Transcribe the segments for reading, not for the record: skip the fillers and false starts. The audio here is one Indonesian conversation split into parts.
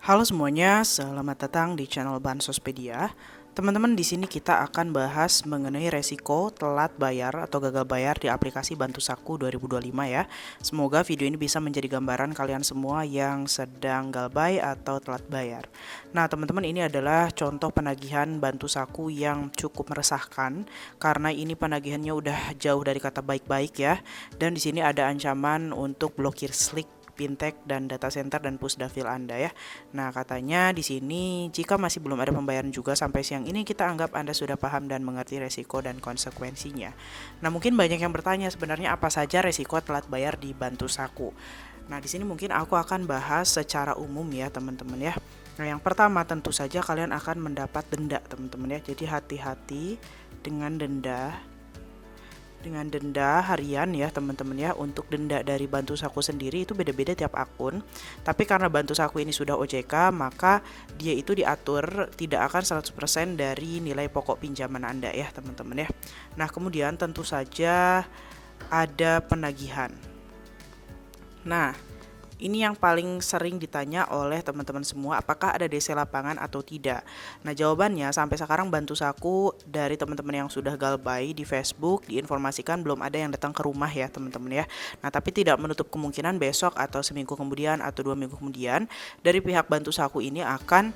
Halo semuanya, selamat datang di channel Bansospedia. Teman-teman, di sini kita akan bahas mengenai resiko telat bayar atau gagal bayar di aplikasi Bantu Saku 2025 ya. Semoga video ini bisa menjadi gambaran kalian semua yang sedang galbay atau telat bayar. Nah, teman-teman, ini adalah contoh penagihan Bantu Saku yang cukup meresahkan karena ini penagihannya udah jauh dari kata baik-baik ya. Dan di sini ada ancaman untuk blokir Slick, fintech dan data center dan pusdafil Anda ya. Nah, katanya di sini jika masih belum ada pembayaran juga sampai siang ini, kita anggap Anda sudah paham dan mengerti resiko dan konsekuensinya. Nah, mungkin banyak yang bertanya sebenarnya apa saja resiko telat bayar di Bantu Saku. Nah, di sini mungkin aku akan bahas secara umum ya, teman-teman ya. Nah, yang pertama tentu saja kalian akan mendapat denda, teman-teman ya. Jadi hati-hati dengan denda harian ya teman-teman ya. Untuk denda dari Bantu Saku sendiri itu beda-beda tiap akun, tapi karena Bantu Saku ini sudah OJK, maka dia itu diatur tidak akan 100% dari nilai pokok pinjaman Anda ya teman-teman ya. Nah, kemudian tentu saja ada penagihan. Nah, ini yang paling sering ditanya oleh teman-teman semua, apakah ada DC lapangan atau tidak. Nah, jawabannya sampai sekarang Bantu Saku dari teman-teman yang sudah galbay di Facebook diinformasikan belum ada yang datang ke rumah ya teman-teman ya. Nah, tapi tidak menutup kemungkinan besok atau seminggu kemudian atau 2 minggu kemudian dari pihak Bantu Saku ini akan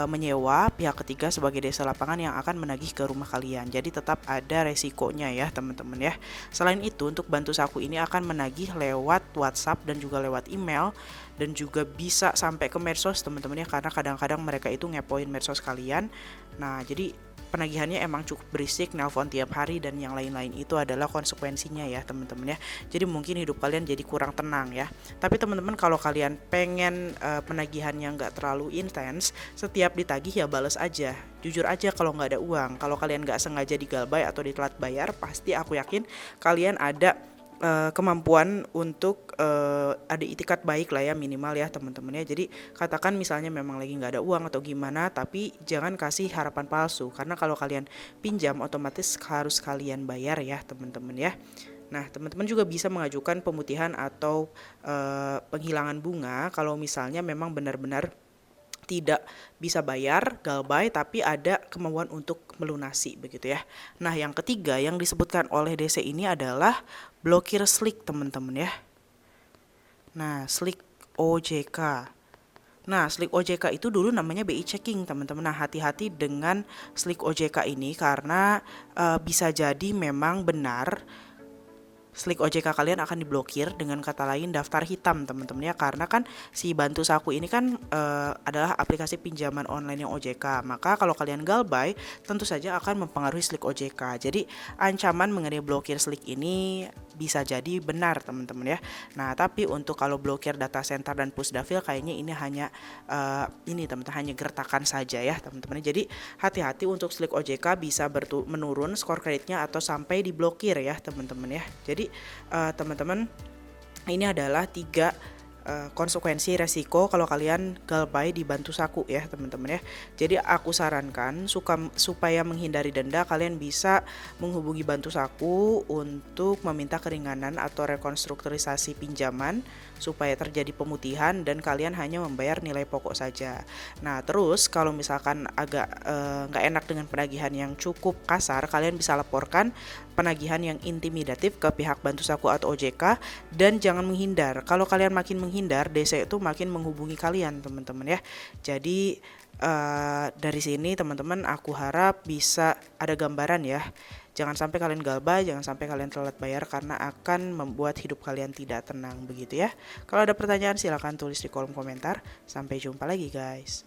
menyewa pihak ketiga sebagai desa lapangan yang akan menagih ke rumah kalian. Jadi tetap ada resikonya ya teman-teman ya. Selain itu, untuk Bantu Saku ini akan menagih lewat WhatsApp dan juga lewat email, dan juga bisa sampai ke medsos teman-teman ya, karena kadang-kadang mereka itu ngepoin medsos kalian. Nah, jadi penagihannya emang cukup berisik, nelpon tiap hari dan yang lain-lain, itu adalah konsekuensinya ya teman-teman ya. Jadi mungkin hidup kalian jadi kurang tenang ya. Tapi teman-teman, kalau kalian pengen penagihan yang nggak terlalu intens, setiap ditagih ya bales aja. Jujur aja kalau nggak ada uang, kalau kalian nggak sengaja digalbay atau ditelat bayar, pasti aku yakin kalian ada kemampuan untuk ada itikat baik lah ya, minimal ya teman-teman ya. Jadi katakan misalnya memang lagi nggak ada uang atau gimana, tapi jangan kasih harapan palsu, karena kalau kalian pinjam otomatis harus kalian bayar ya teman-teman ya. Nah, teman-teman juga bisa mengajukan pemutihan atau penghilangan bunga kalau misalnya memang benar-benar tidak bisa bayar galbay tapi ada kemauan untuk melunasi begitu ya. Nah, yang ketiga yang disebutkan oleh DC ini adalah blokir Slick teman-teman ya. Nah, Slick OJK. Nah, Slick OJK itu dulu namanya BI Checking teman-teman. Nah, hati-hati dengan Slick OJK ini karena bisa jadi memang benar Slick OJK kalian akan diblokir, dengan kata lain daftar hitam teman-teman ya, karena kan si Bantu Saku ini kan adalah aplikasi pinjaman online yang OJK. Maka kalau kalian galbay tentu saja akan mempengaruhi Slick OJK. Jadi ancaman mengenai blokir Slick ini bisa jadi benar teman-teman ya. Nah, tapi untuk kalau blokir data center dan pusdafil kayaknya ini hanya ini teman-teman, hanya gertakan saja ya teman-teman. Jadi hati-hati untuk Slick OJK bisa menurun skor kreditnya atau sampai diblokir ya teman-teman ya. Jadi teman-teman, ini adalah 3 konsekuensi resiko kalau kalian galbay di Bantu Saku ya teman-teman ya. Jadi aku sarankan supaya menghindari denda, kalian bisa menghubungi Bantu Saku untuk meminta keringanan atau rekonstrukturisasi pinjaman supaya terjadi pemutihan dan kalian hanya membayar nilai pokok saja. Nah, terus kalau misalkan agak nggak enak dengan penagihan yang cukup kasar, kalian bisa laporkan penagihan yang intimidatif ke pihak Bantu Saku atau OJK, dan jangan menghindar. Kalau kalian makin menghindar, DC itu makin menghubungi kalian teman-teman ya. Jadi dari sini teman-teman, aku harap bisa ada gambaran ya. Jangan sampai kalian galbay, jangan sampai kalian telat bayar, karena akan membuat hidup kalian tidak tenang begitu ya. Kalau ada pertanyaan silahkan tulis di kolom komentar. Sampai jumpa lagi guys.